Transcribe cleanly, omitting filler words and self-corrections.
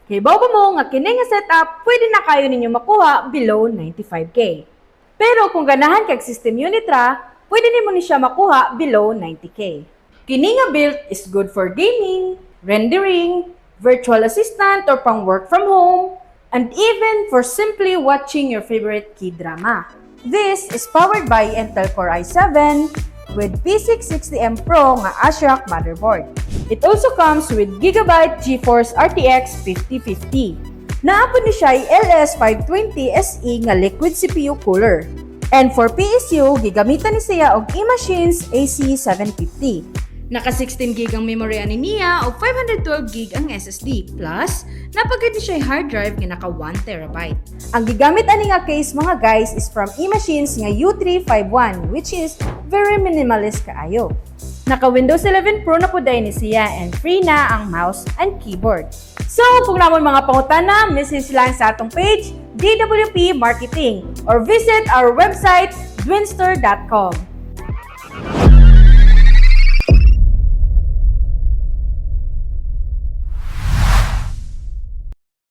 Kay bawba mo nga kini nga setup, pwede na kayo ninyo makuha below 95K. Pero kung ganahan kag system unit ra, pwede nimo ni siya makuha below 90K. Kini nga build is good for gaming, rendering, virtual assistant or pang work from home, and even for simply watching your favorite K-drama. This is powered by Intel Core i7 with P660M Pro nga ASRock motherboard. It also comes with Gigabyte GeForce RTX 5050. Naapod ni siya LS520 SE nga liquid CPU cooler. And for PSU, gigamitan ni siya og eMachines AC750. Naka 16GB ang memory ani niya o 512GB ang SSD. Plus, napagod ni siya hard drive nga naka 1TB. Ang gigamit ani nga case mga guys is from eMachines nga U351 which is very minimalist kaayo. Naka Windows 11 Pro na po dahil ni siya and free na ang mouse and keyboard. So, kung namon mga pangutana, message lang sa atong page, DWP Marketing, or visit our website, dwinster.com.